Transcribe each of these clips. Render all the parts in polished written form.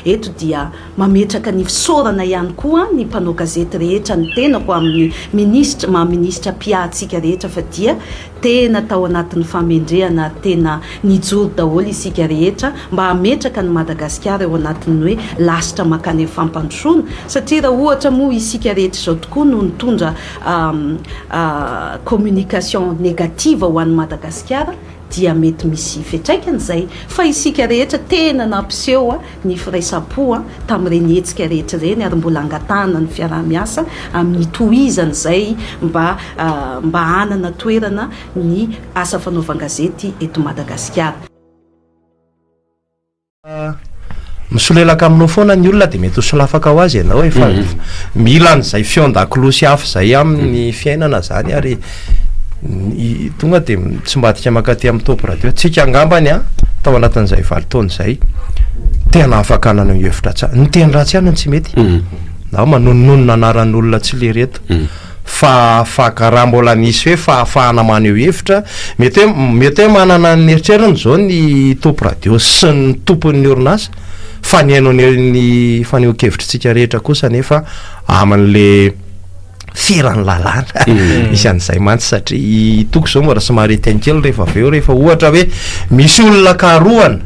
eto dia mametraka ny fisaorana ihany koa ny mpanao gazety rehetra ny tenako amin'ny maha-ministra piatsika rehetra fa dia tena tao anatin'ny famendrehana tena nijoro daholo isika rehetra mba hametraka ny Madagasikara eo anatin'ny hoe lasitra makany fampandrosoana satria raha ohatra moa isika rehetra zao tokoa no nitondra communication négative ho an'ny Madagasikara dia mety misy fetraikany zay fa isika rehetra tena nampiseho ny firaisapo tamin'ireny hetsika rehetra ireny ary mbola angatahana ny fiarahamiasa amin'ny tohizany zay mba hanana toerana ny asa fanaovan-gazety eto Madagasikara. Misolelaka aminao foana ny olona dia mety ho solafaka ho azy ianao efa mila an'izay fiondakilo sy hafa zay amin'ny fiainana zany ary tonga dia tsy mbatika makaty amin'ny topo radio tsika angambany tao anatin'izay 20 taona zay tena afaka hanana hevitra tsara ny teny ratsy ihany tsy mety na manononona anaran'olona tsy le reto fa karaha mbola nisy hoe fahafahana maneho hevitra mety hoe manana ny eritreriny zao ny topo radio sy ny tompon'ny orinasa fa ny hainao ny faneho-kevitrytsika rehetra kosa nefa amin'le firany lalàna isan'izay mantsy satria toko zao mora somary tenkely rehefa aveo rehefa ohatra hoe misy olona karohana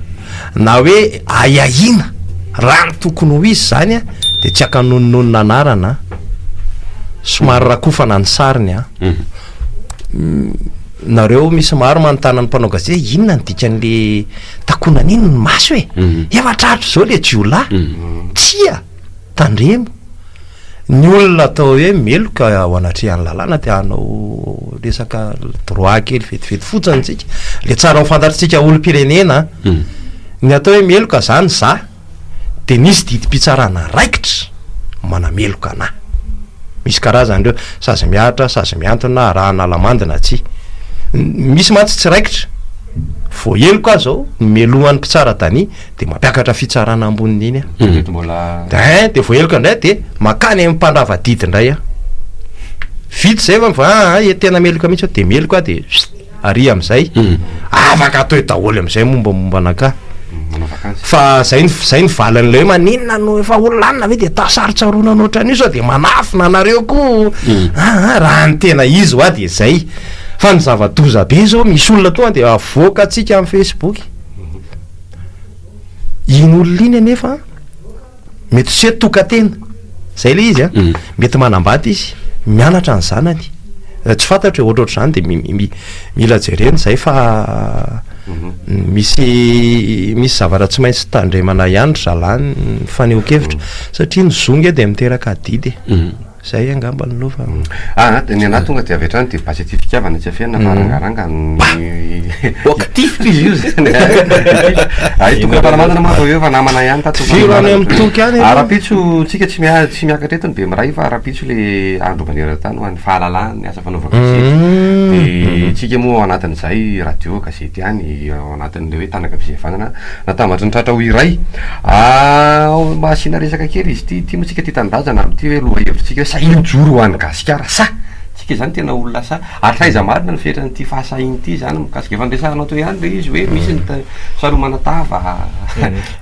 na hoe ayahina raha ny tokony ho izy zany dia tsy akanononona anarana somary rakofana ny sariny nareo misy maro manontana ny mpanao gazety inona ny dikan'le takonana ino ny maso efa tratro zao le jiola tsia tandremo ny olona atao hoe meloka ao anatrehan'ny lalàna dia hanao resaka droit kely vetivety fotsiny tsika le tsara ho fantatritsika olom-pirenena ny atao hoe meloka zany za dia nisy didim-pitsarana raikitra manameloka anahy misy karazany reo sazy miatra sazy miantona raha nalamandina tsy misy mantsy tsy raikitra vo eloko azy zao melohan'ny mpitsara tany dia mampiakatra fitsarana amboniny iny dia vo eloko indray dia makany amin'ny mpandravadidy indray vitsy zay fa tena meloka mihitsy dia meloka dia ary amin'izay afaka atao daholo amin'izay mombamomba anaka fa zay ny valan'ilay hoe maninona no efa ololanina ve dia tasarotsaroana noatran'io sao dia manafina anareo koa raha ny tena izy hoa dia zay fa ny zava-doza be zao misy olona tonga dia avoaka atsika amin'ny Facebook iny olona iny anefa mety sy hoe tokatena zay le izy mety manambady izy mianatra ny zanany tsy fantatra hoe ohatroatra zany dia mila jereny zay fa misy zavatra tsy maintsy tandremana ihany zalany faneho-kevitra satria ny zonga dia miteraka adidy zay angamba ny lofa ny anahy tonga dia avetrany dia basy ty fitiavana tsy afiana farangaranga actif izy io zany tonga paramatana ma eo fa namana ihany firany amin'ny toky any arapitso tsika tsy miakatra etony be miray fa arapitso le andro maneran-tany ho an'ny fahalalana ny asa fanaova-gazety dia tsika moa ao anatin'izay radio gazety ihany ao anatin'le hoe tanaka fizevanana natambatra ny tratra ho iray mahasina resaka kely izy ty moa tsika ty tandazana am'ty hoe loha hevitsika hoe sahilo joro ho an'ny gasikara sa tsika zany tena olona sa ary faiza marina ny fetrany ty fahasahiny ty zany mikasika fandresahanao to ihany le izy hoe misy ny saromana tava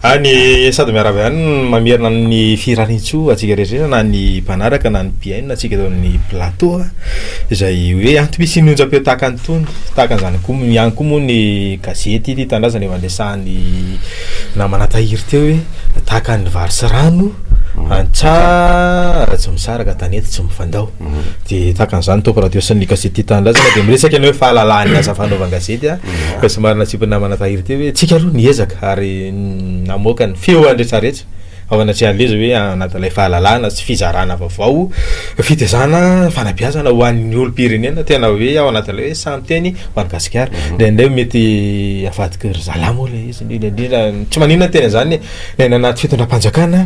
any sady miarava ihany mamerina ny firarintso atsika rehetra na ny mpanaraka na ny piaina atsika tao amin'ny plateau izay hoe anto misy inonja-peo tahaka ny tony tahaka an'izany ko ihany koa moa ny gazety ty tandrazana eo andresahany namana tahiry teo hoe tahaka ny vary sy rano antsa tsy misaraka tanety tsy mifandao dia tahaka an'izany toko radio sy ny gazety tandrazana dia miresaka ny hoe fahalalany asa fanaovan-gazety fa somarina tsipy namana tahiry teo hoe tsika aloha niezaka ary namoaka ny feo andretsarehetra ao anatrehan'le izy hoe anatin'ilay fahalalana sy fizarana vaovao fitezana fanabeazana ho an'ny olom-pirenena tena hoe ao anatin'ilay hoe samy teny ho an'ny gasikara ndraindray mety afadika ry zalamo le izy indrindra tsy maninona tena zany ny anaty fitondram-panjakana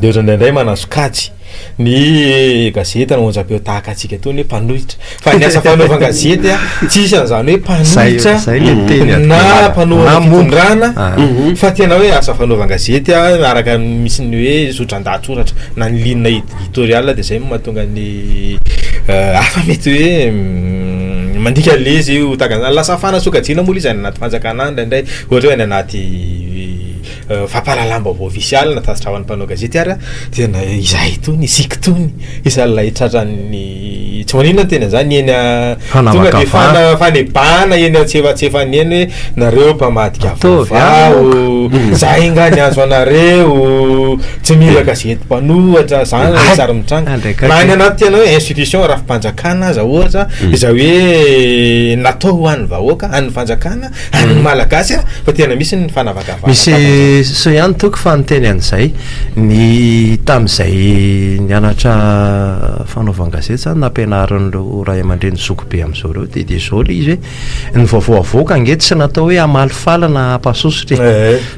dia ohatrany ndraindray manazo kajy ny gazety naonja-peo tahaka atsika tony hoe mpanohitra fa ny asa fanaovan-gazety tsisy an'izany hoe mpanohitra na mpanohana fitondrana fa tena hoe asa fanaovan-gazety araka misy ny hoe sotran-dahatsoratra na ny linina editorial dia zay mahatonga ny hafa mety hoe mandika le izy tahaka an'izany lasa fanasokajiana moa izy any anaty fanjakana any ndraindray ohatra hoe any anaty fampalalam-baovao ofisialy natasitra ho an'ny mpanao gazety ary tena izahay tony isika tony isalay tratrany tsy maninona tena zany eny tonga de fanebana eny antsefatsefany eny hoe nareo mpamadika vaovao zahay ngany azo anareo tsy mila gazety mpanohatra zany sary mitranga na any anaty tena hoe institution raha fampanjakana aza ohatra iza hoe natao ho an'ny vahoaka an'ny fanjakana an'ny malagasy fa tena misy ny fanavaka misy so ihany toko fa nyteny an'izay ny tam'izay nianatra fanaovan-gazety zany nampianaran'ireo ray aman-dreny zokobe am'izao reo de zao le izy hoe ny vaovao avoaka ange tsy natao hoe amalifala na ampasosotry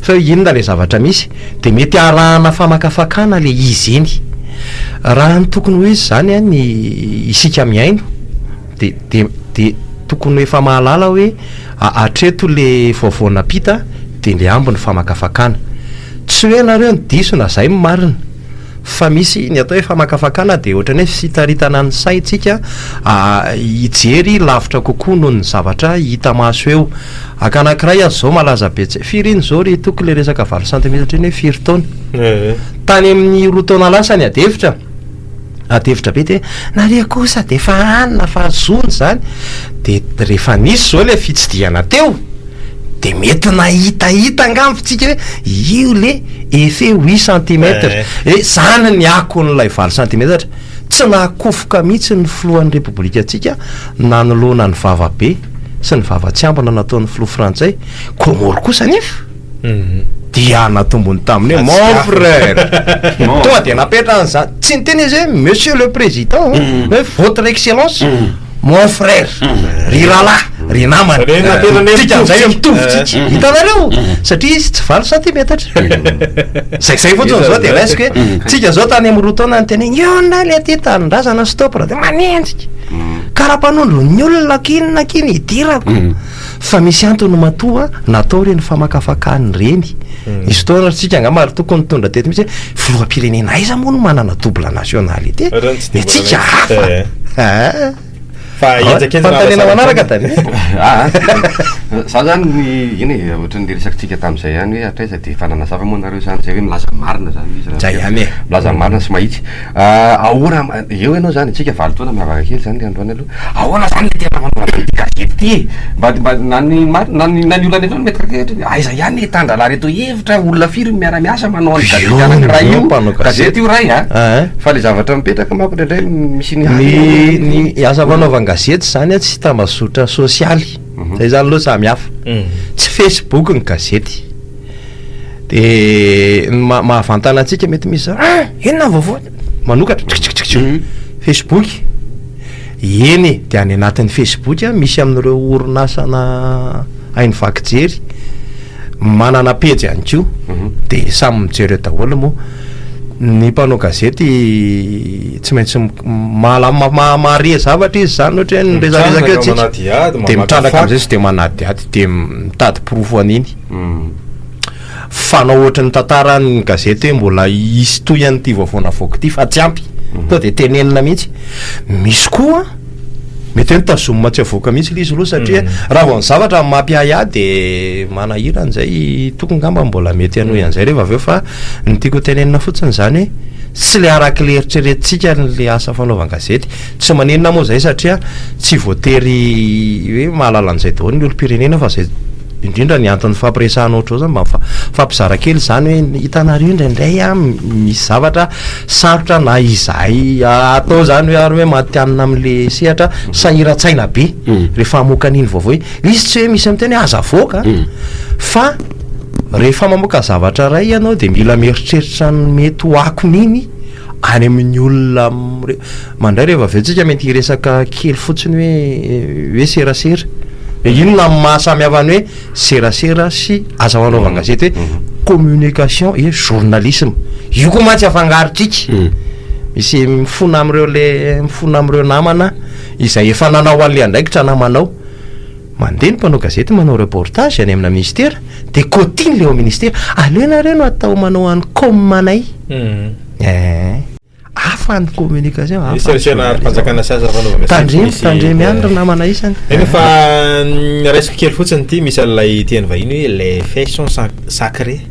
fa inona le zavatra misy de mety arahana famakafakana le izy eny raha ny tokony ho izy zany a ny isika miaino de tokony efa mahalala hoe atreto le vaovao napita de le ambo ny famakafakana tsy hoe nareo ny disona zay marina fa misy ny atao hoe famakafakana de ohatrany hoe fitaritana ny saitsika hijery lavitra kokoa noho ny zavatra hita maso eo akanankiray azy zao malaza be tsy firiny zao ry toko le resaka valo santimetatra iny hoe firy taona tany amin'ny roa taona lasa ny adevitra be de nare kosa de fa anina fa azony zany de rehefa nisy zao le fitsidiana teo de mety nahitahita angambontsika hoe io le effet 8 centimetre zany ny akon'ilay 20 centimetre tsy nakofoka mihitsy ny filohan'ny repoblika atsika na nolona ny vavabe sy ny vavatsy ambona nataon'ny filoha frantsay komory kosa nefa dia natombony taminy hoe mon frère tonga de napetra an'izany tsy niteny izy hoe monsieur le président hoe votre excellence mon frère ry rahalahy ry namana tikan'izay mitovitsika hitanareo satria izy tsy 20 centimetatra zay fotsiny zao de raisiko hoe tsika zao tany amin'ny roa taona ny teny iona le ty tanindrazana stopra de manenjika karaha-panondro ny olona kinina hidirako fa misy antony matoa natao reny famakafakany reny izy fotoana tsika angamary tokony tondra teto mihitsy hoe filoham-pirenena aiza moa no manana double nationalité de tsika hafa fa fantanena manaraka tany za zany iny ohatran'ny resakytsika tam'izay ihany hoe atraiza de fananazava moa nareo zany zay hoe milaza marina zany izy zay ihany milaza marina sy mahitsy ahora eo ianao zany tsika valo taona miavaka kely zany le androany aloha ahoana zany le tena manaovana ty gazety ty mba nany olona ny mety kakehatra aiza ihany hitandrala reto hevitra olona firy miara-miasa manao ny gazety anankiray io gazety io ray fa le zavatra mipetraka manko ndraindray misy ny asa fanaovan-gazety zany tsy tambazotra sosialy zay zany loha samy hafa tsy Facebook ny gazety de mahavantana antsika mety misy enona vaovao manokatra Facebook eny de any anatin'ny Facebook misy amin'ireo orinasana hainy vakijery manana pejy ihany ko de samy mijery daholo moa ny mpanao gazety tsy maintsy mahare zavatra izy zany ohatra hoe nyrezaresaka eo tsika de mitrandraka am'izay sy de manady ady de mitady profo an'iny fanao ohatra ny tantara ny gazety hoe mbola isy toy an'ity vaovao navoaka ity fa tsy ampy to de tenenina mihitsy misy koa mety hoe nitazomina tsy avoaka mihitsy le izy aloha satria raha vao ny zavatra mampiay a de manahira an'izay tokony ngamba mbola mety anoy an'izay rehefa aveo fa ny tiako tenenina fotsiny zany hoe tsy le araky le eritreretintsika le asa fanaovan-gazety tsy manenina moa zay satria tsy voatery hoe mahalala an'izay daholo ny olo-pirenena fa zay indrindra ny antony fampiresahana ohatrao zany mba fampizara kely zany hoe hitanareo indraindray misy zavatra sarotra na izay atao zany hoe ary hoe matianina am'le sehatra sahiran-tsaina be rehefa hamoaka an'iny vaovao izy tsy hoe misy am'teny hoe aza voaka fa rehefa mamoaka zavatra ray ianao de mila mieritreritra ny mety ho akon'iny any amin'ny olona mandray rehefa avetsika mety hiresaka kely fotsiny hoe serasera inona mahasamihavany hoe serasera sy aza fanaovan-gazety hoe communication et journalisme io koa matsy afangaritsika misy mifona am'ireo namana izay efa nanao an'le andraikitra namanao mandeha ny mpanao gazety manao reportage any amina ministera de kotiny le ao ministera aleonareo no atao manao any comme manay hafa ny communication iserisena-panjakana sasa tandremy any ry namana isany efa resaka kely fotsiny ty misy alay tiany vahiny hoe les faits sont sacrés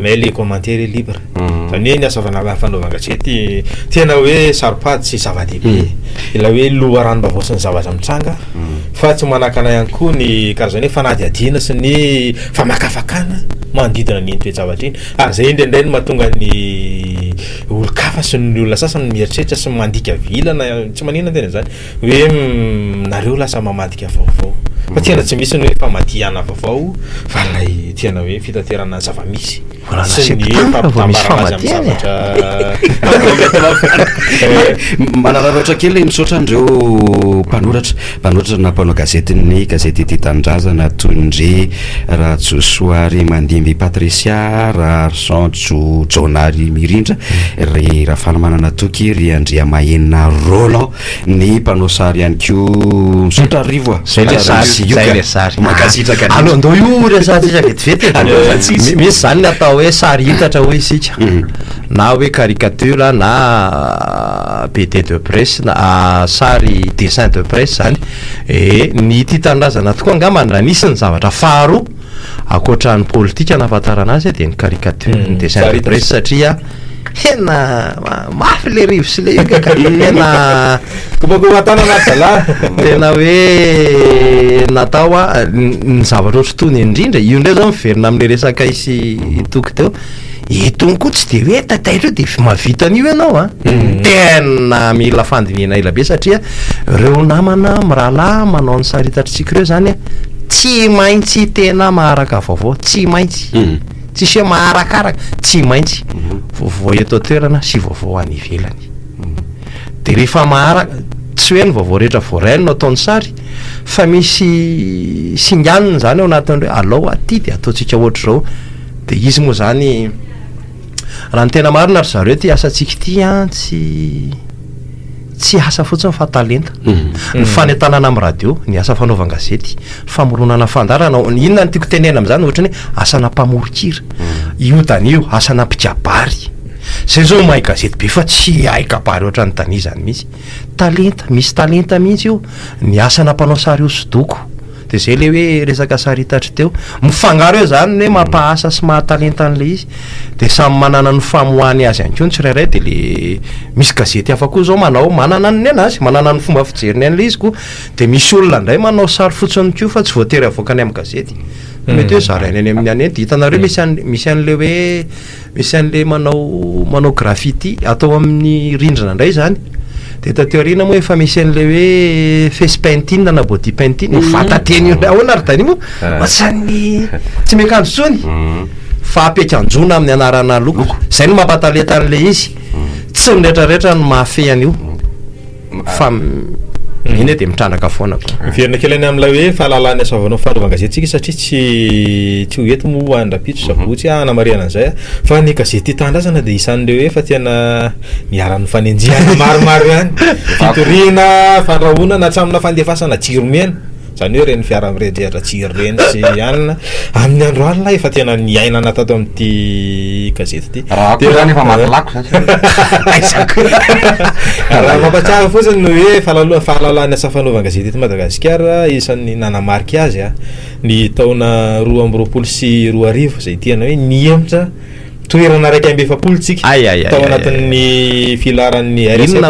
mais les commentaires libres zany hoe ny asa fanaovangazety tena hoe saripady sy zava-dehibe ila hoe loha rano-bavao sy ny zavatra mitranga fa tsy manakana ihany koa ny karazany hoe fanady adina sy ny famakafakana manodidina ny toe-javatra iny ary zay indraindray no mahatonga ny olo-kafa sy ny olona sasany mieritreritra sy mandika vilana tsy manina tena zany hoe nareo lasa mamadika vaovao fa tiana tsy misy ny hoe famadihana vaovao fa lay tiana hoe fitaterana zava-misy sy ny manararaotra kely misaotra andreo mpanoratra na mpanao gazety ny gazety Tia Tanindrazana toy-ndre Ratsosoary Mandimby Patricia Rasanjo Jonary Mirindra ry Rafala Manana Toky ry Andrea Mahenina Roland ny mpanao sary ihany ko misaotra arivo alo andao io resatsika vetivety misy zany natao hoe sary hitatra hoe isika na hoe caricature na BD de presse na sary dessin de presse zany ny Tia Tanindrazana tokoa angambany raha nisy ny zavatra faharoa akoatra ny politika nahafantarana azy dia ny caricature ny dessin de presse satria hena mafy le rivo sy le ikaka hena tena hoe natao a ny zavatra ohatry tony indrindra io ndray zao miverina amin'le resaka isy toky teo itony koa tsy de hoe tataitra de mavitan'io ianao a tena mila fandiniana ela be satria reo namana mirahalahy manao ny saritatritsika ireo zany tsy maintsy tena maharaka vaovao tsy maintsy tsy se maharakaraka tsy maintsy vaovao eto toerana sy vaovao any ivelany de rehefa maharaka tsy hoe ny vaovao rehetra voarainy no ataony sary fa misy singaniny zany ao anatin'ny hoe alao aty de ataontsika ohatra zao de izy moa zany raha ny tena marina ry zareo ty asantsika ty a tsy asa fotsiny fa talenta ny fanetanana amin'ny radio ny asa fanaovan-gazety famoronana fandarana inona ny tiako tenena am'izany ohatrany hoe asana mpamorokira io tanio asana mpikabary zay zao mahay gazety be fa tsy hay kabary ohatra ny tania zany misy talenta mihitsy io ny asana mpanao sary hosodoko de zay le hoe resaka saritatra teo mifangaro eo zany hoe mampahasa sy mahatalenta an'le izy de samy manana ny famoahany azy ihany koa ny tsirairay de le misy gazety hafa koa zao manana ny anazy manana ny fomba fijeriny an'le izy koa de misy olona ndray manao sary fotsiny koa fa tsy voatery avoakany amin'ny gazety mety hoe zarainy any amin'ny any de hitanareo misy an'le hoe misy an'le manao graffiti atao amin'ny rindrina ndray zany de tateorina moa efa misy an'le hoe face painting na body painting vatateny ahoana ry tany moa ohatrany tsy miakanjo tsony fa ampiakanjona amin'ny anarana loko zay no mampataleta an'le izy tsy nyretrarehetra no mahafe an'io fa iny de mitrandraka foana koa miverina kely any amin'ilay hoe fahalalany asavanao fanaovan-gazetitsika satria tsy ho ento moa andrapitso sabotsy anamariana an'izay fa ny gazety Tia Tanindrazana de isan'ireo hoe fa tena miara-ny fanenjiana maromaro ihany fitoriana fandrahoana na tramina fandefasana jiromena zany hoe reny fiara miredrehatra tsiro reny sy anina amin'ny andro alina efa tena niainana tato amin'ity gazety ty zany efa matilako raha mampatsiahy fotsiny no hoe fahalalany asa fanaovan-gazety eto Madagasikara isan'ny nanamariky azy ny taona 2024 zay tiana hoe niemitra toerana raiky amby efapolo tsika tao anatin'ny filaran'ny RSF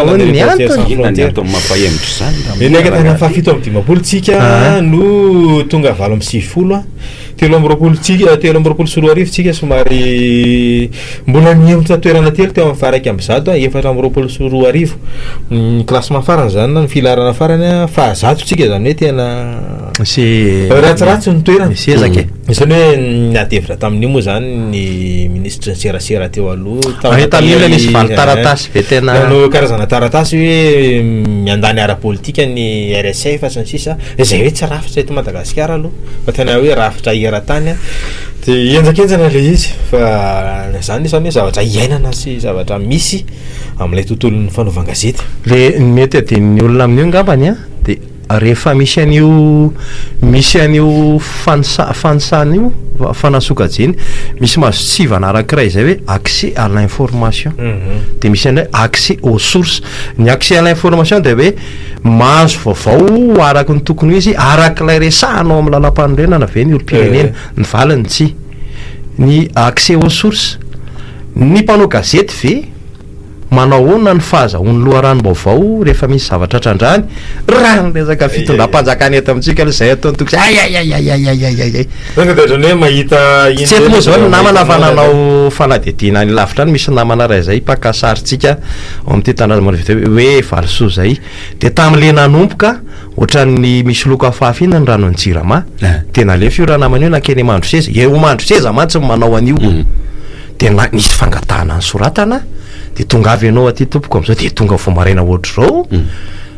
fafito amby dimapolo tsika no tonga 7 telo amby roapolo sy 4 tsika somary mbola niemitra toerana telo teo amin'ny faraiky amby 100 efatra amby roapolo sy 4 classement farany zany na ny filarana farany fa 100 tsika zany hoe tena ratsiratsy ny toerana isany hoe natevitra tamin'io moa zany ny ministre serasera teo aloha misy taratasy be tena no karazana taratasy hoe miandany ara-politika ny RSF sy ny sisa zay hoe tsy rafitra eto Madagasikara aloha fa tena hoe rafitra era-tany de enjakenjana le izy fa zany isany hoe zavatra iainana sy zavatra misy amin'ilay tontolon'ny fanaovan-gazety le mety adin'ny olona amin'io ngambany a de rehefa misy an'io fanisana io fanasokajiny misy mazo tsivana arakiray zay hoe accès à l'information de misy an'ray accès aux sources. Ny accès à l'information de hoe mahazo vaovao araky ny tokony ho izy arak'ilay resahanao amin'ny lalam-panorenana ve ny olo-pirenena ny valiny tsy ny accès aux sources. Ny mpanao gazety ve manao hoana ny fahazahoany loharanom-baovao rehefa misy zavatra trandrany raha ny resaka fitondram-panjakana eto amintsika aloha zay ataony toko hoe mahita tsy moa zao ny namana fa nanao fanadidina ny lavitra any misy namana ray zay mpakasarytsika ao amin'ity tandraza hoe valisoa zay de tam'le nanomboka ohatran'ny misy loko afahafina ny rano ny jirama tena lefa io raha namana io nakeny mandro seza eo mandro seza mantsy manao an'io de nisy fangatahana ny soratana de tonga avy ianao aty tompoko am'izao de tonga vomaraina ohatr' zao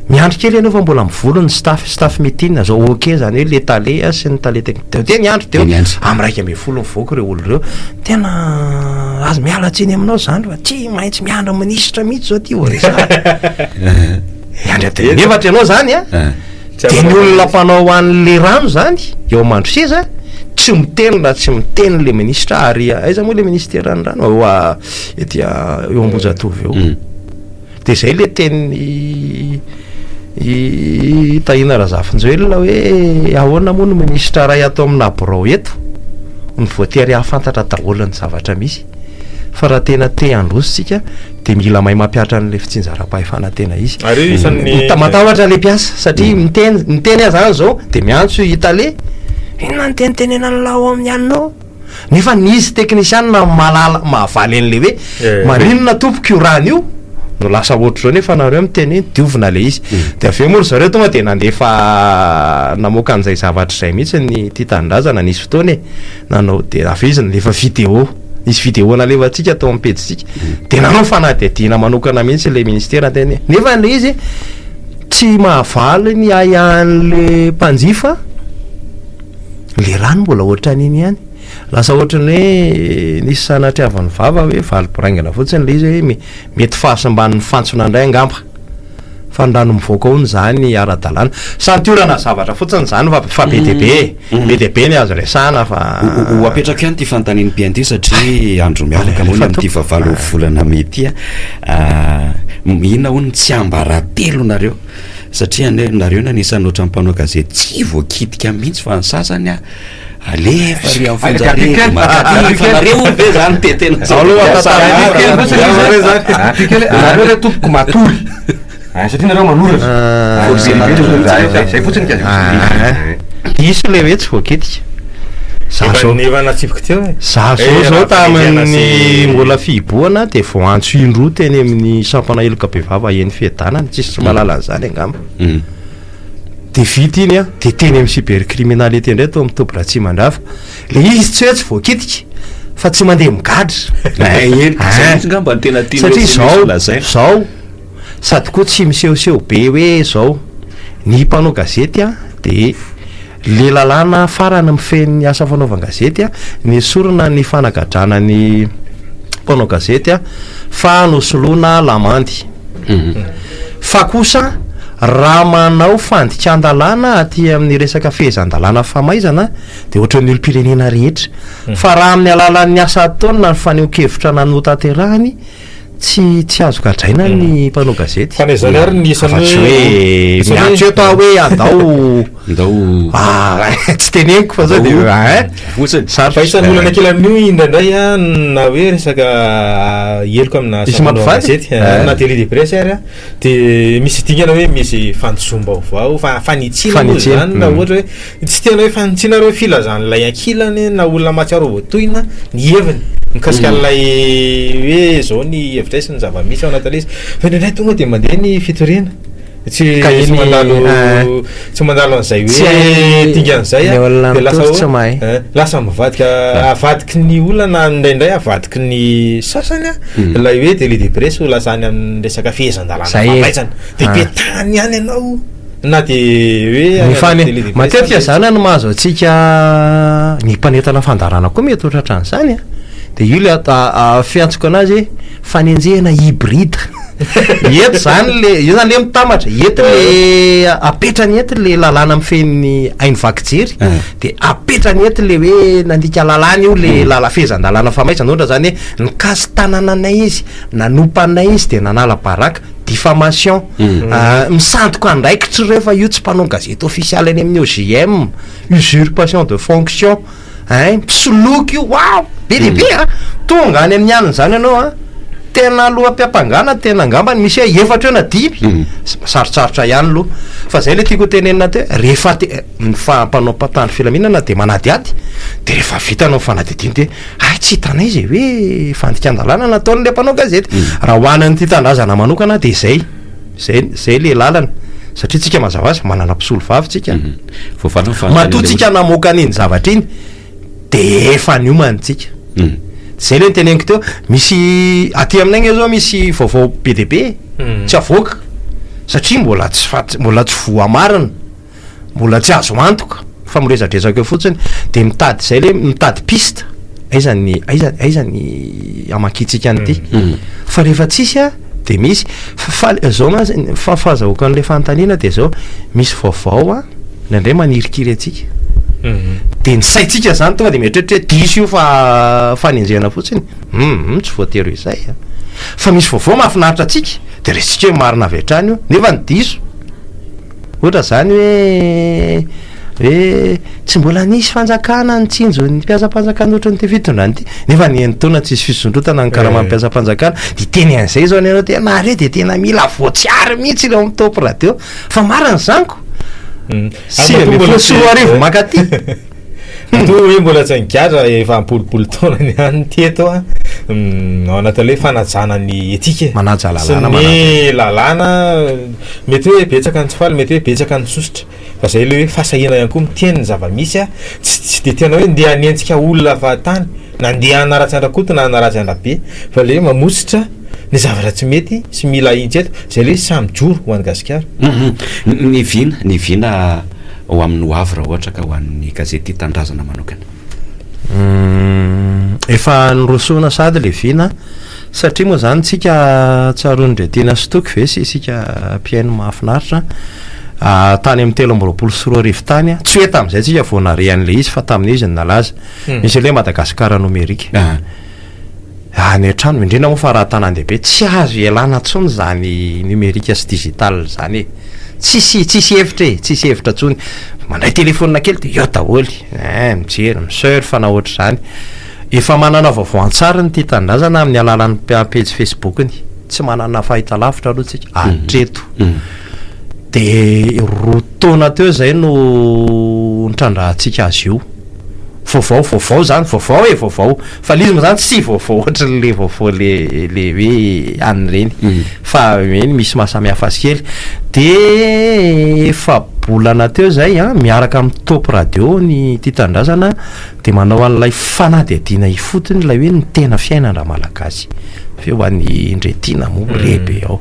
miandro kely ianao fa mbola mivolo ny staff meeting zao ok zany hoe le tale sy ny tale technique de niandro teo amy raiky ambe folo mivoaka reo olo reo tena azy mialatsiny aminao zany fa tsy maintsy miandro ministra mihitsy zao ty oresary miandro nevatra ianao zany a de ny olona mpanao an'le rano zany eo amandro seza tsy mitenina tsy miteny le ministra ary aiza moa le ministera ny rano oa etya eo ambonjatovy eo de zay le teny tahina razafinjoelona hoe ahoana moa no ministra ray atao amina borao eto ny voatery ahafantatra daholo ny zavatra misy fa raha tena te andrositsika de mila mahay mampiatra an'le fitsinjara-pahefana tena izy matahotra le mpiasa satria miteny azy any zao de miantso hitale inona ny tenitenena ny lao amin'ny anao nefa nizy teknisianna malala mahavaly an'le hoe maninona tompoko io rano io no lasa ohatr' zao nefa nareo miteny diovina le izy de aveo moa ry zareo tonga de nandefa namoaka an'izay zavatra zay mihitsy ny ty tanindrazana nisy fotoana nanao de aveo izy nalefa video nisy video nalefatsika atao amin'ny peditsika de nanao fanadidina manokana mihitsy le ministera teny nefa le izy tsy mahavaly ny ayan'le mpanjifa le rano mbola ohatran'iny ihany lasa ohatrany hoe nisy sanatriavan'ny vava hoe valim-poraingana fotsiny le izy hoe mety fahasamban'ny fantsona indray angamba fa ndrano mivoaka ao ny zany ara-dalàna santiorana zavatra fotsiny zany fa be dehibe ny azo resana fa ho apetraka ihany ty fantanin'ny pianty satria andro miaraka moa am'ty vavalo volana metya inona hony tsy ambarapelo nareo satria nareo na nisany oatra mpanao gazety tsy voakitika mihitsy fa ny sasany a alefa ry amin'ny fanjarefanareo ve zany tetena zareo tompoko matory satria nareo manorazay fotsiny diso le hoe tsy voakitika nevanatsipika teo za zao tamin'ny mbola fihiboana de vo antso indroa teny amin'ny sampana eloka be vava eny fiadanany tsisy tsy malala an'izany angamba de vita iny a de teny amin'ny cybercriminalité indray to am'toby raha tsy mandrafa le izy tsy hoe tsy voakitika fa tsy mandeha migadra zao sady koa tsy misehoseho be hoe zao ny mpanao gazety a de le lalàna farany mifeny asa fanaovan-gazety a ny sorona ny fanagadrana ny mpanao gazety a fa nosoloana lamandy fa kosa raha manao fandikan-dalàna aty amin'ny resaka fehezan-dalàna famaizana de ohatran'ny olo-pirenena rehetra fa raha amin'ny alalan'ny asa ataony na ny faneho-kevitra nanotanterahany tsy azo gadraina ny mpanao gazety fa zany ary nisantsy hoe miantso eto hoe andao tsy teneniko fa zao de fa isan'ny olana kely amin'io indraindray a na hoe resaka eloko amina gazety na télé de presse ary a de misy dingana hoe misy fandosombaovao fa fanitsina moa zany na ohatra hoe tsy tena hoe fanitsinareo filazan'lay ankilany na olona matsiaro voatoina ny heviny mikasika an'lay hoe zao ny hevitra sy ny zava-misy ao anatin'le izy fa indraindray tonga de mandeha ny fitoriana tsy mandalo an'izay hoe dingan'izay a de lasa mivadika avadiky ny olana indraindray avadiky ny sasany a lay hoe télé de presse ho lasany amin'ny resaka fehezan-dalàna fampaizana de betany ihany ianao na de hoe matetika zany no mahazo atsika ny mpanentana fandarana koa mety ohatratran'izany a de io le fiantsoko anazy fanenjehana hybride eto zany le io zany le mitamatra eto le apetrany eto le lalàna mifeny ainy vakijery de apetrany eto le hoe nandika lalàna io le lalafezan-dalàna famaisana ohatra zany hoe nikasy tanànanay izy nanompanay izy de nanala baraka diffamation misandoka andraikitry rehefa io tsy mpanao gazety officialy any amin'ny OGM usurpation de fonction mpisoloky io wow be deaibe tonga any amin'ny aniny zany ianao a tena aloha-mpiampangana tena angambany misy hoe efatra eo na dimy sarotsarotra ihany loha fa zay le tiako tenenina teo rehefa mpanao mpatandro filaminana de manadiady de rehefa vitanao fanadidiny de tsy hitanay zay hoe fandikan-dalàna nataon'le mpanao gazety raha hoanany ty tandrazana manokana de zay le lalana satria tsika mazava azy manana mpisolo vavy tsika matotsika namoaka an'iny zavatra iny de efa niomanitsika zay le nyteneniko teo misy aty aminay zao misy vaovao be de be tsy avoaka satria mbola tsy voamarina mbola tsy azo antoka fa miresadresaka eo fotsiny de mitady zay le mitady piste aizany amakitsika an'ity fa rehefa tsisy a de misy zao fa fahazahoaka an'le fanontaniana de zao misy vaovao a nandray manirikiry atsika de ny saitsika zany tonga de mieritreritra hoe diso io fa fanenjehana fotsiny tsy voatery izay fa misy vaovao mahafinaritra atsika de resitsika hoe marina avy hatrany io nefa ny diso ohatra zany hoe tsy mbola nisy fanjakana nitsinjo ny mpiasam-panjakana ohatry ny te fitondrany ty nefa nyeny taona tsisy fisondrotana ny karama mpiasam-panjakana de teny an'izay zao ny anao tena re de tena mila voatsiary mihitsy ilo amin'ny topy radio fa mariny zaniko soroarivo makaty to hoe mbola tsy angiatra efa ampolipolo taona ny any ty eto a ao anatin'le fanajana ny etika manaja lalàna ny lalàna mety hoe betsaka ny tsy faly mety hoe betsaka ny sosotra fa zay le hoe fasahina ihany koa miteny zava-misy a tsy de tena hoe ndeha hanentsika olona afatany na ndeha hanaratsy andrakoto na hanaratsy andrabe fa le mamositra ny zavatra tsy mety sy mila intsy eto zay le samy joro ho an'ny gasikara ny vina ho amin'ny hoavy raha ohatra ka ho an'ny gazety tandrazana manokana efa nyrosona sady le vina satria moa zany tsika tsarondre tena stoky ve sy sika mpiaino mahafinaritra tany amin'ny 3 tany tsy hoe tam'izay tsika voanarean'le izy fa tamin'izy ny nalaza misy le Madagasikara nomerika ny atrano indrindra moa fa raha tanan-dehibe tsy azo ialana tsony zany numerika sy digital zany tsisy hevitra tsony mandray telefonina kely de eo daholy mijery misery fa na ohatra zany efa manana vaovao an-tsara ny ty tandrazana amin'ny alalan'ny page facebookny tsy manana fahita lavitra aloha tsika atreto de roa taona teo zay no nitrandrahantsika azy io vaovao zany vaovao fa lizy moa zany tsy vaovao ohatran'le vaovao le hoe an'ireny fa eny misy mahasamihafa azy kely de efa bolana teo zay miaraka amin'ny top radio ny ty tandrazana de manao an'ilay fanadihadiana ifotony lay hoe ny tena fiainana malagasy fe ho an'ny indretina mo rebe ao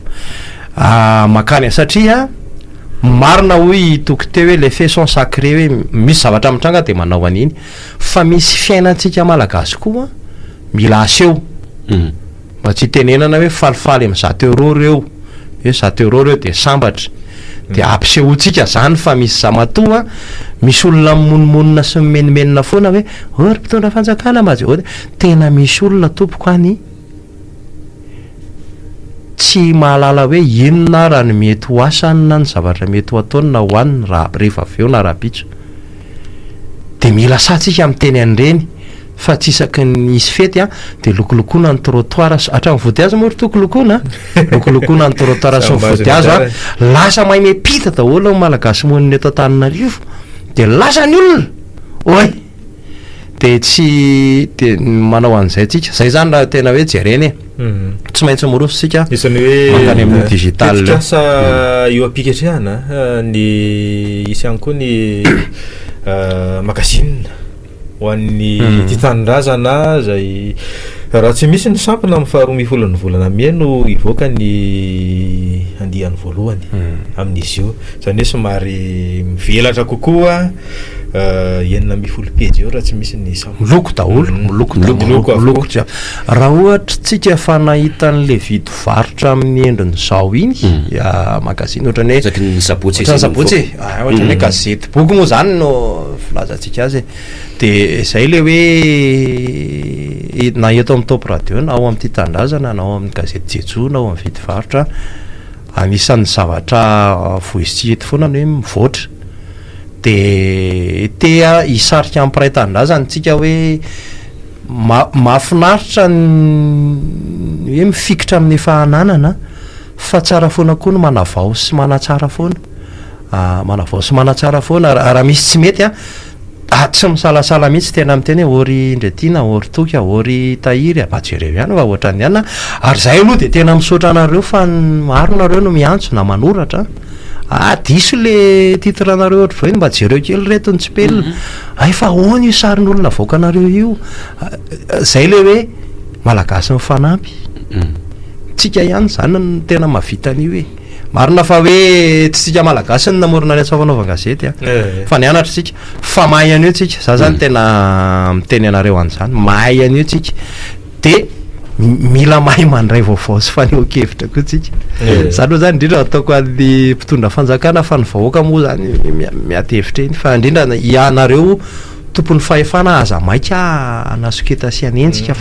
makany satria marina hoy toky teo hoe le faison sacré hoe misy zavatra mitranga de manao an'iny fa misy fiainantsika malagasy koa mila aseho mba tsy tenenana hoe falifaly amin'ny 100 € reo hoe 100 € reo de sambatra de ampisehotsika zany fa misy zamatoa misy olona monimonina sy mimenimenina foana hoe ry mpitondra fanjakana mazy tena misy olona tompoko any tsy mahalala hoe inona raha ny mety ho asany na ny zavatra mety ho ataony na hoaniny raha rehefa aveo na raha-pitso de mila satsika amin'ny teny an'ireny fa tsy isaky ny isy fety de lokolokona ny trottoir hatramin'ny vody azy moa ry tokolokoana lokolokona ny trottoir sy ny vody azo lasa mahay mepita daholo ny malagasy moniny eto Antananarivo de lasa ny olona oy de tsy de manao an'izay tsika zay zany raha tena hoe jereny tsy maintsy morososika isany hoe mankany amin'ny digital kasa eo ampikatrehana ny isy ihany koa ny magazine ho an'ny ty tanindrazana zay raha tsy misy ny sampina amin'ny faharoa-mivolany volana mieno ivoaka ny andihan'ny voalohany amin'izy io zany hoe somary mivelatra kokoa enina mifolo pejy eo raha tsy misy ny miloko daholo miloko jiaby raha ohatra tsika fa nahita n'le vidy varotra amin'ny endriny zao iny magaziny ohatrany hoe sabotsy ohatrany hoe gazety boky moa zany no filazantsika azy de zay le hoe na eto amin'ny top radio na ao amin'ny Tia Tanindrazana na ao amin'ny gazety Jejoo na ao amin'ny vidy varotra anisan'ny zavatra voici eto foana hoe mivoatra de tea hisarika ampiray tanindrazana tsika hoe mahafinaritra hoe mifikitra amin'ny efa hananana fa tsara foana koa no manavao sy manatsara foana raha misy tsy mety tsy misalasala mihitsy tena amiteny ory indretina ory toka ory tahiry jereo ihany fa ohatrany ihany ary zay aloha de tena misaotra anareo fa maro nareo no miantso na manoratra diso le titre anareo ohatra voeny mba jereo kely reto ny tsipelina ay fa hoany io sarin'olona voaka anareo io zay le hoe malagasy mifanampy tsika ihany zany ny tena mahavitany hoe marina fa hoe tsika malagasy ny namorona ny atsafanaova gazety fa nianatra tsika fa mahay an'io tsika za zany tena miteny anareo an'izany mahay an'io tsika de mila mahay mandray vaovao sy faneho-kevitra koa tsika zany moa zany indrindra ataoko an'ny mpitondra fanjakana fa ny vahoaka moa zany miatevitra eny fa indrindra ianareo tompon'ny fahefana aza maika anasoketa sy anenjika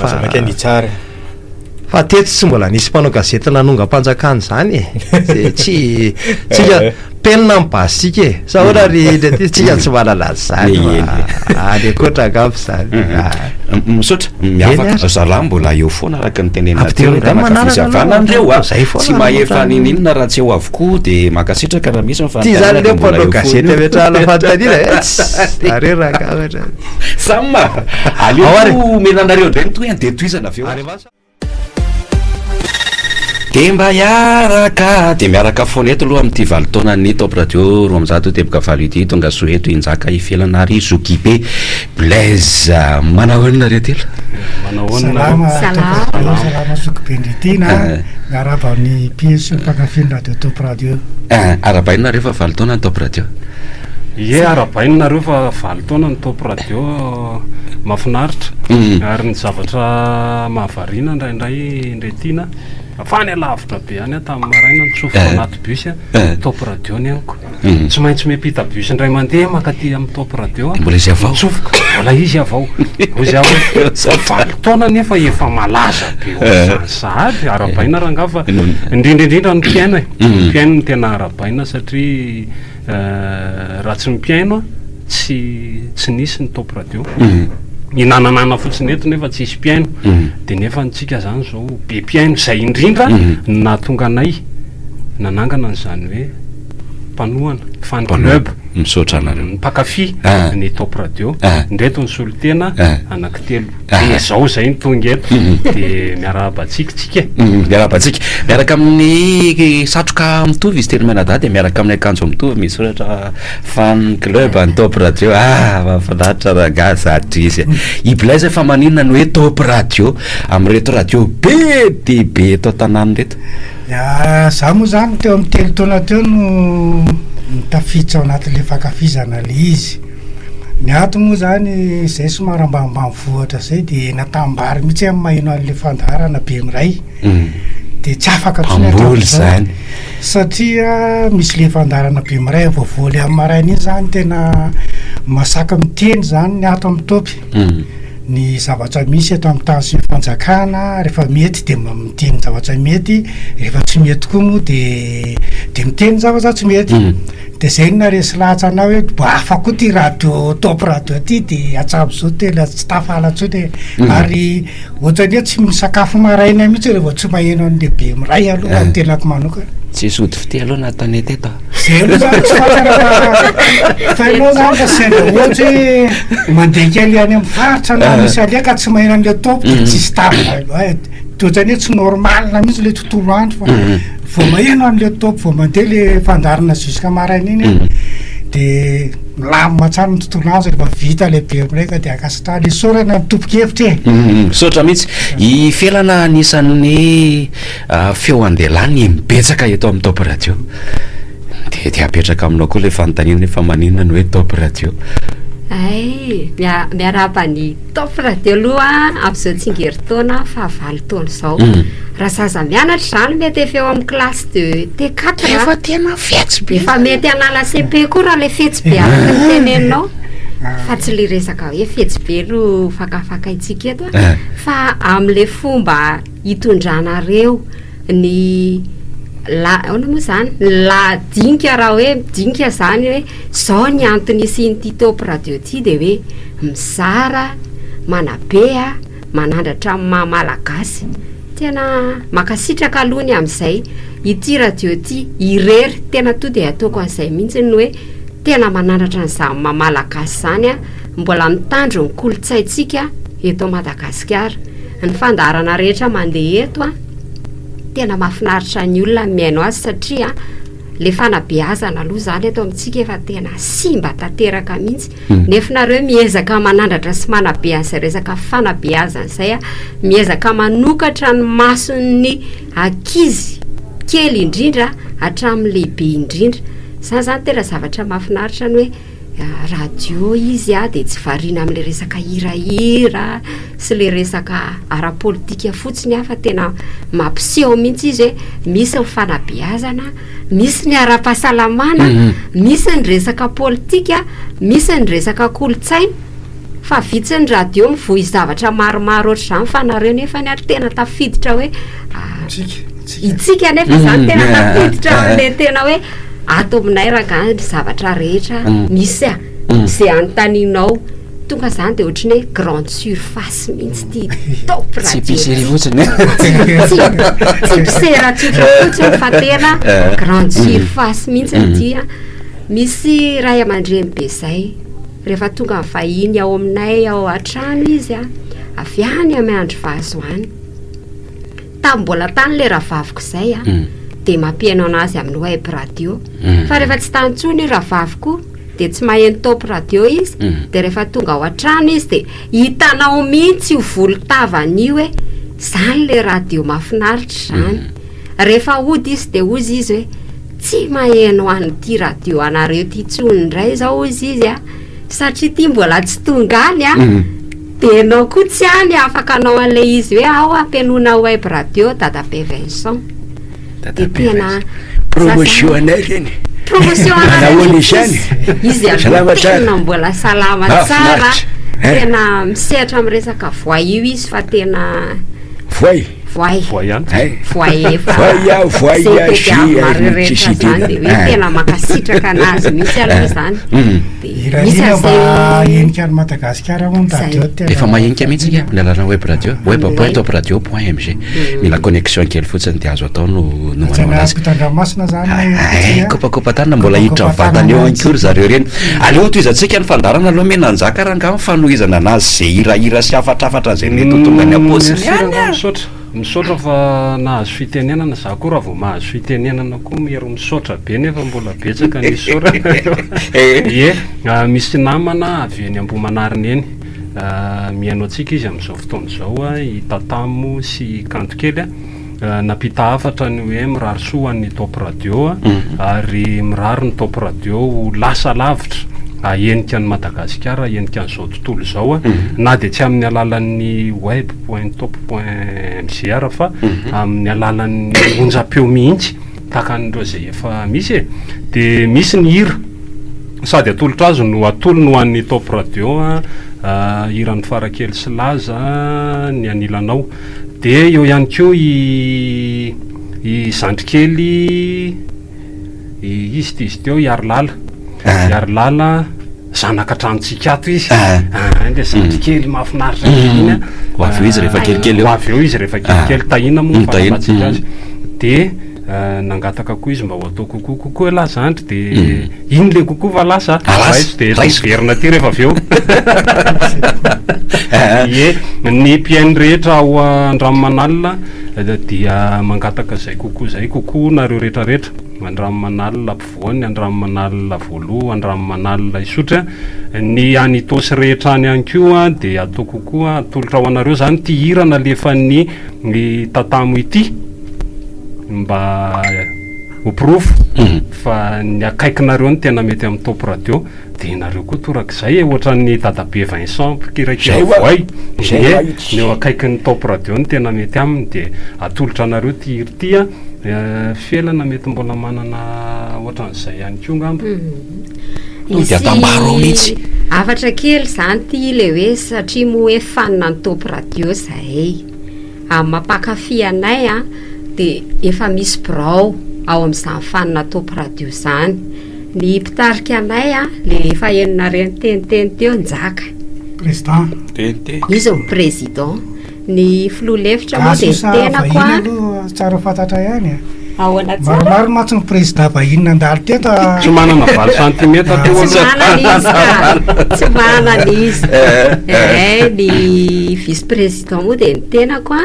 fa tetsy tsy mbola nisy mpanao gazety nanonga-mpanjakana zany de tsy tsika penina mibasitsika sa ohatra ry tsika tsy malalazy zany le koatra angavy zany misaotra miavaka zala mbola eo foana araka ny tenena teoavanandreo tsy mahefa ninina raha tsy eo avokoa de makasitraka raha misy ty zany le mpanao gazety ametra alafantanina areraka sama aleo menanareo ndray to hoe andetoizana aveo de mba iaraka de miaraka foana eto aloha amin'ity valitaona ny top radio roa am'zato teboka valo ity tonga soeto injaka ifelana ary zokibe Blaise manahoana retela salama zokibe ndretina miaraba ny piso mpankafiny radio top radio arabainina rehefa valitaona ny top radio arabainina fa valitaona ny top radio mahafinaritra ary ny zavatra mahavarina indraindray ndretina afany alavitra be any tamin'ny maraina nitsofoka anaty bus top radio ny aniko tsy maintsy miampita bus indray mandeha makaty amin'ny top radio mbola izy avao tsofoka mbola izy avao ozy aho valitaona nefa efa malaza be sady arabaina raha ngafa indrindraindrindra ny mpiaino mpiaino ny tena arabaina satria raha tsy mimpiaino tsy nisy ny top radio inananana fotsiny eto nefa tsy isy mpiaino de nefa ntsika zany zao be mpiaino zay indrindra na tonga anay nanangana n'zany hoe mpanohana fan club misaotra anareo mpakafy ny top radio ndreto ny solotena anankitelo de zao zay ny tonga eto de miarabatsika miaraka amin'ny satroka mitovy izy tena menada de miaraka amin'ny akanjo mitovy misy soratra fan club ny top radio mahafinaritra raga zatra izy i Blaise fa maninona ny hoe top radio am'reto radio be de be eto tanàny reto za moa zany teo amin'ny telo taona teo no mitafiditra ao anatin'le fankafizana le izy ny ato moa zany zay somary ambanivohitra zay de natambary mihitsy amin'ny maheno an'le fandarana be miray de tsy afaka amboly zany satria misy le fandarana be miray voavoly amin'ny maraina iny zany tena masaka miteny zany ny ato amin'ny topy ny zavatra misy eto amin'ny tany sy ny fanjakana rehefa mety de miteny zavatra mety rehefa tsy mety koa moa de miteny zavatra tsy mety de zay na resy lahatsa anao hoe mba afa koa ty radio top radio ty de atsabo zao tena tsy tafalatsony ary ohatrany hoe tsy misakafo maraina mihitsy rehefa tsy maheno an'le be miray aloha ny tenako manoka tsy sody fite aloha natany teto zay aloha zany tsy fainao zany fa sendra ohatsy hoe mandeha kely any amin'ny faritra na misy aliaka tsy maheno an'le top de tsisy tavy tohatrany hoe tsy normal na mihitsy le tontolo andro fa vao maheno an'le top vao mandeha le fandarina jusqu'à maraina iny de milamina tsara ny tontolo azo rehefa vita lehibe amreka de akasitrany isorana mitompokevitra sotra mihitsy ifelana anisan'ny feo andelany mibetsaka eto amin'ny top radio de apetraka aminao koa le fanontaniana efa maninona ny hoe top radio miarapany top radio aloha am'izao tsingeritaona fa 9 taona zao raha zaza mianatra zany mety efa eo amin'ny classe de T4 efa tena fetsy be efa mety anala CP koa raha le fetsy be afaka ny teneninao fa tsy le resaka hoe fetsy be no fakafakaitsika eto fa am'le fomba hitondranareo ny ona moa zany la dinika raha hoe dinika zany hoe zao ny antony isynyty top radio ty de hoe mizara manabea manandratra amin'ny mahamalagasy tena makasitraka alohany am'izay ity radio ty irery tena to de ataoko an'izay mihitsy ny hoe tena manandratra nyza mahamalagasy zany a mbola mitandro ny kolotsaitsika eto Madagasikara ny fandarana rehetra mandeha eto a tena mahafinaritra ny olona miaino azy satria le fanabeazana aloha zany eto amintsika efa tena simba tanteraka mihitsy nefinareo miezaka manandratra sy manabeazay resaka fanabeazana zay a miezaka manokatra ny mason'ny ankizy kely indrindra hatramin'ny lehibe indrindra zany zany tena zavatra mahafinaritra ny hoe radio izy a de tsy variana amin'le resaka hirahira sy le resaka ara-politika fotsiny afa tena mampiseho mihitsy izy hoe misy ny fanabeazana misy ny ara-pahasalamana misy ny resaka politika misy ny resaka kolotsaina fa vitsy ny radio mivohy zavatra maromaro oatra zany fa nareo nefa ny ary tena tafiditra hoe itsika nefa zany tena tafiditra am'le tena hoe ato aminay raha zavatra rehetra misy zay anotaninao tonga zany de ohatrany hoe grande surface mihitsy ty top radio tsy pisery fotsiny tsy pisera tsotra fotsiny fa tena grande surface mihitsy dia misy ray aman-dreny be zay rehefa tonga mivahiny ao aminay ao an-trano izy a avy any amy andro vazoany tambola tany le rahavaviko zay a de mampiaino anazy amin'ny web radio fa rehefa tsy tantsony rahavaviko de tsy maheno top radio izy de rehefa tonga ao an-trano izy de hitanao mihitsy io volotavany hoe zany le radio mahafinaritra zany rehefa ody izy de ozy izy hoe tsy maheno an'ity radio anareo ty tsony indray zao izy izy a satria ty mbola tsy tonga any a de anao koa tsy any afaka anao an'le izy hoe ao ampianona web radio Dadabe Vincent de tena promotion anay reny promotion anay izy tena mbola salama tsara tena misehatra amin'ny resaka voay io izy fa tena voay tena makasitraka anazy misy aloha zany irahina mba enika any Madagasikara moa radio efa mahenika mihitsy ny alalana web radio web.topradio.mg mila connexion kely fotsiny de azo atao no manao azy Tandramasina zany kopakopa tany mbola hiditra vatany eo ankory zareo reny aleo toizantsika ny fandarana aloha menanjaka raha nga fanohizana anazy zay hirahira sy afatrafatra zay mety tonga ny aposiny misaotra fa nahazo fitenenana za koa raha vao mahazo fitenenana koa miery misaotra be nefa mbola betsaka ny sorana misy namana avy eny Ambomanarina eny miaino atsika izy amin'izao fotoana zao a itatamo sy kanto kely napita hafatra ny hoe mirary soan'ny top radio ary mirary ny top radio lasa lavitra ahenika ny Madagasikara ahenika n'izao tontolo zao na de tsy amin'ny alalan'ny web.top.mgr fa amin'ny alalan'ny onjam-peo mihitsy takan'ireo zay efa misy de misy ny hira sady atolotra azy no atolo no an'ny top radio hiran'ny farakely sy laza ny anilanao de eo ihany koa i zandrikely izy teo iary lala zanaka tranontsika ato izy de zandrikely mahafinaritra iny avy eo izy rehefa kelikely avy eo izy rehefa kelikely tahina moa fahamatsika azy de nangataka koa izy mba ho atao kokoa la zandry de iny le kokoa fa lasa de verina ty rehefa avy eo ny mpiainy rehetra ao Andranomanalina dia mangataka zay kokoa nareo rehetrarehetra andramomanalina ampovoany andramomanalina voaloha andramomanalina isotra ny any tosy rehetra any any koa dia atao kokoa atolotra ao anareo zany ty hirana lefa ny tatamo ity mba oprofo fa ny akaikinareo ny tena mety amin'ny top radio dia nareo koa torak'izay ohatran'ny dadabe Vincent Kirakiravoay neo akaikin'ny top radio ny tena mety aminy dia atolotra anareo ty hirtya fielana mety mbola manana ohatran'izay ihany koa ngamba atambaro mihitsy afatra kely zany ty le hoe satria mo hoe fanina ny top radio zay amin'ny mampakafy anay a dia efa misy birao ao amin'izany fanina top radio zany ny mpitarika anay a le efa enina reny teniteny teo njaka président izy ny président ny filoha-lefitra moa dia tena koa tsara fantatra ihany ao anaty maromaro matso ny président vahiny nandalo teto tsy manana 20 centimètre tsy manana izy ny vice président moa dia ny tena koa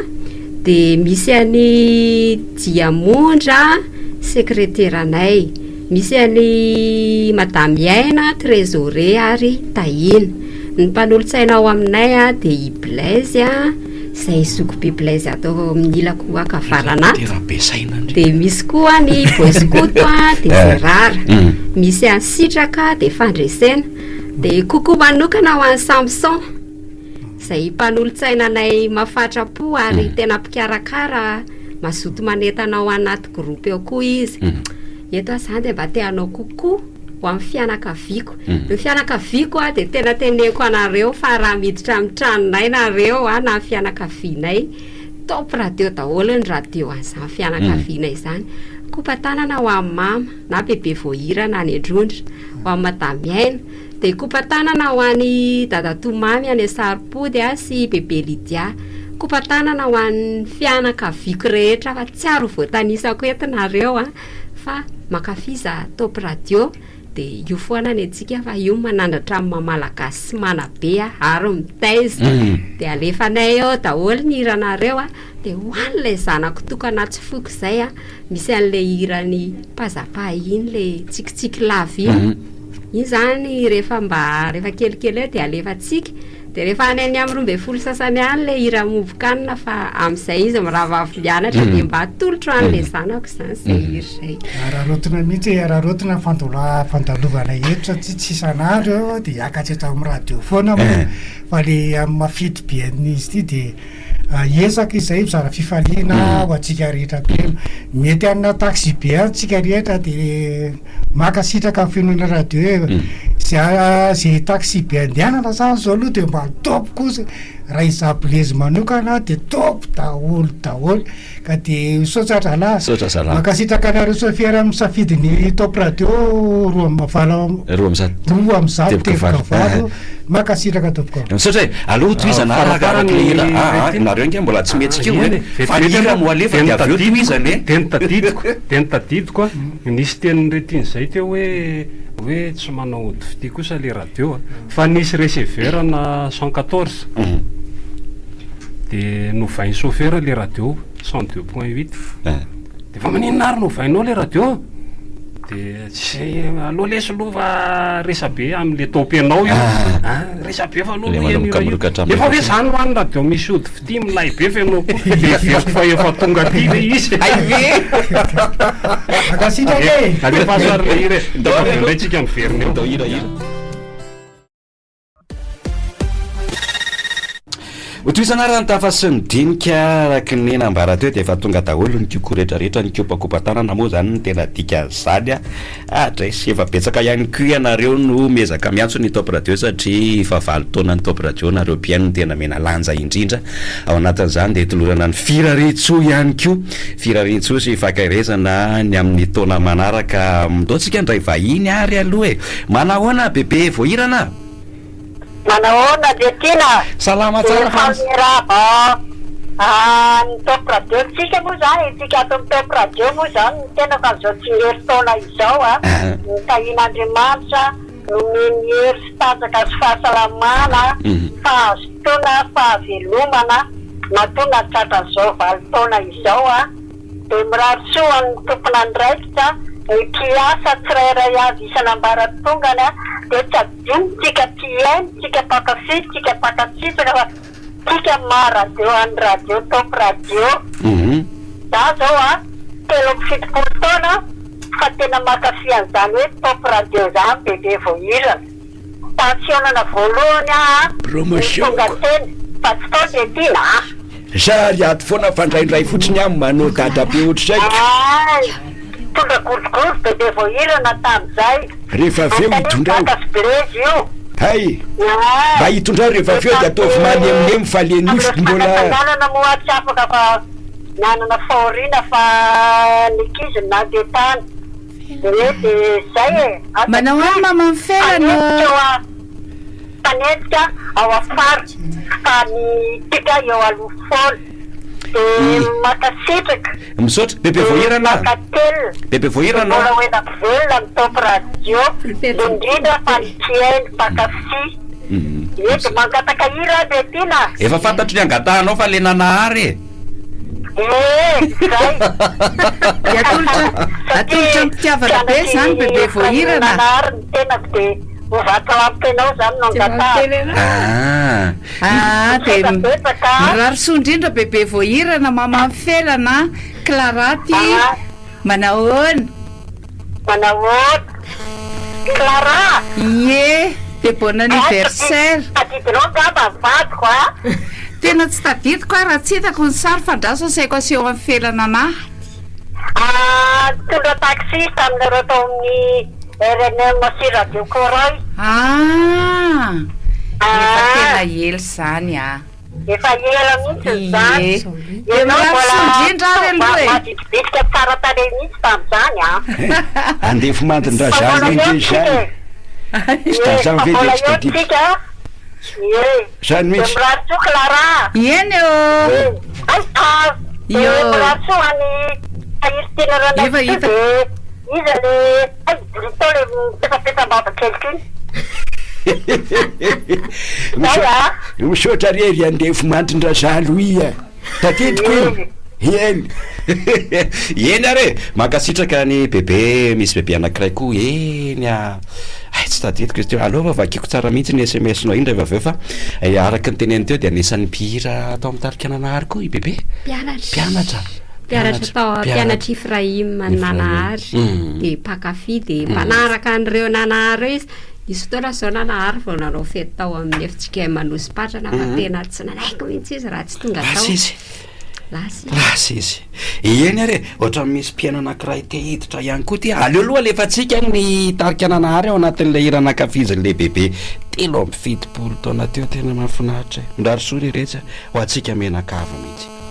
dia misy any Diamondra secrétaire anay, misy any madame Yaina trésorier ary tahiny. Ny mpanolotsaina ao aminay a dia i Blaise a, izay Sokobe Blaise atao amin'ny ilako akavarana. Dia misy koa ny Boiscoto a dia Gérard. Misy any Sitraka dia Fandresena. Dia kokoa manokana ho an'ny Samson. Izay mpanolotsaina anay mafatrapo ary tena mpikarakara, mazoto manentana ao anaty groupe eo koa izy. Eto zany dia mba teanao kokoa ho amin'ny fianakaviako. Ny fianakaviako a dia tena teneko anareo fa raha miditra amin'ny tranonay nareo a na fianakavinay, top radio daholo ny radio an'izany fianakavinay zany. Kopa-tanana ho amin'ny mama na bebe Vohira na any Androndra, ho amin'ny madame Yaina. Dia kopa-tanana ho an'ny dadatomamy any Saripody a sy bebe Lydia. Kopa-tanana ho an'ny fianakaviako rehetra fa tsy aro voatanisako eto nareo a, fa makafiza top radio. Dia io foana ny antsika fa io manandratra amin'ny mamalagasy sy manabe ary mitaiza. Dia alefanay eo daholo ny hiranareo a, dia hoan'ilay zanako tokana tsy foko izay a, misy an'ilay hirany pazapa iny le tsikitsiky lava iny. Iny zany rehefa kelikely eo dia alefantsika. Dia rehefa any amin'ny 12 sasany any le hira mombokanina fa amin'izay izy miravavy mianatra dia mba atolotro an'ilay zanako izany izay hira izay. Ararotina mihitsy ararotina fandalovana eto satria tsy isan'andro eo dia hiakatra eto amin'ny radio foana fa le amin'ny mafidy be an'izy ity dia ezaka izay mizara fifaliana ho antsika rehetra be. Mety amina taxi be antsika rehetra dia maka sitraka amin'ny finoana radio zay taxi be andehanana zany zao aloha dia mba top kosa raha iza Blaise manokana dia top daholo ka dia sotratra lahy makasitraka anareo sofiera amin'ny safidiny top radio roa am'zato tevokavalo makasitraka topoka sotra aloha toizana arakaraka le hira nareo nge mbola tsy metsika fa hira mo alefa dia avy eo toizany teny tadidiko nisy tenin'retiny zay teo hoe tsy manao ody fity kosa le radio fa nisy receveur na 114 dia novainy chauffeur le radio 102.8 dia fa maninona ary novainao le radio dia tsy aloha lesy lova resabe amin'le tompenao io resabe fa aloha efa hoe zany ho any radio misy ody fity milay be fa ianao koa dia veriko fa efa tonga ty le izy alefa sary le hira ndray tsika miveriny eo hotoizana raha ny tafa sy ny dinika araky ny nambara teo dia efa tonga daholo ny kiko rehetrarehetra ny kopakopa-tanana moa zany ny tena dika zany dray sy efa betsaka ihany ko ianareo no miezaka miantso ny top radio satria efa 20 taona ny top radio nareo piaino ny tena mena lanja indrindra ao anatin'izany dia tolorana ny firaretso ihany ko firaretso sy fakairezana ny amin'ny taona manaraka midaontsika ndray vahiny ary aloha manahoana bebe Vohirana manahoana dia tiana salama tsara famirava ny top radio tsika moa zany tsika ato amin'ny top radio moa zany tena fa zao tsy herintaona izao ny tahin'Andriamanitra nomeny hery sy tanjaka sy fahasalamana fahazotoana fahavelomana mahatonga tratran'izao 20 taona izao a dia mirarosoa ny tomponandraikitra ny mpiasa tsirairay avy isanambaratongany a dia tsy adino tsika tiainy tsika pakafy tsika pakatsitsaka fa tsika maharadio any radio top radio za zao a 70 taona fa tena makafy an'izany hoe top radio zany bebe voahirana tensionana voalohany a tonga teny fa tsy tao dia tiana zary ato foana fandraindray fotsiny amy manao dadabe ohatraiky tonga gorodogoro bebe voahirana tam'izay rehefa aveo hitondrao makasibrezy io hay mba hitondrao rehefa aveo de ataovy maly amin'emy fa le nify mbola nanana moa tsy afaka fa nanana faorina fa nikiziny na de tany de zay e manao any mama mifelana tanetika ao afary fa ny tika eo aloha folo de makasitraka misaotra bebe voahirana bebe voahirana mbola hoe nampivelona ny top radio indrindra fa ny tiainy pakafy edy mangataka hira de tiana efa fantatry ny angatahanao fa le nanahary zay atolotra mpitiavana be zany bebe voahirana nanahary ny tenako de mivato ampenao zany no angataha de mirarosoa indrindra bebe voahirana mama mifelana Claraty manahoana Clara ie de bon anniversaire tadidinao ngamba vadiko a tena tsy tadidiko a raha tsy hitako ny sary fandraso asaiko aseho amin'ny felana anahy tondra taxiste aminareo tao amin'ny RNM sy radio Coray efa tena ely zany a efa ela mihitsy zany de mirarosoindrindra ary aloha e madididika tsara tare mihitsy tam'izany a andefo mandin-drazany indre zany mbola eo tsika zany mihitsy miraroso Clara eny miraroso any tahiry tena Efa hita. izy le dritao le petapetambava kelikiny misaotra rery andefo mandrin-drazalo ia tatitiko eny eny are mankasitraka ny bebe misy bebe anakiray koa eny tsy taditiko izy teo alova vakiko tsara mihitsy ny SMS nao indra aveo fa araky ny teneny teo de anisan'ny mpihira atao amin'ny tarika nanahary koa i bebe mpianatra tao mpianatra Ifrahim Nanahary de pakafy de mpanaraka an'ireo nanahary reo izy nisy fotoana zao nanahary vao nanao fety tao amin'ny efitsika Manozipatrana fa tena tsy nanaiko mihitsy izy raha tsy tonga tao lasy izy eny are ohatra misy mpiaina anakiray te hiditra ihany koa ty aleo aloha lefa tsika ny tarika nanahary ao anatin'le hiranakafizyn'le bebe 3 amby 7 taona teo tena mahafinaritra mindrarosoa rehetra ho atsika menakava mihitsy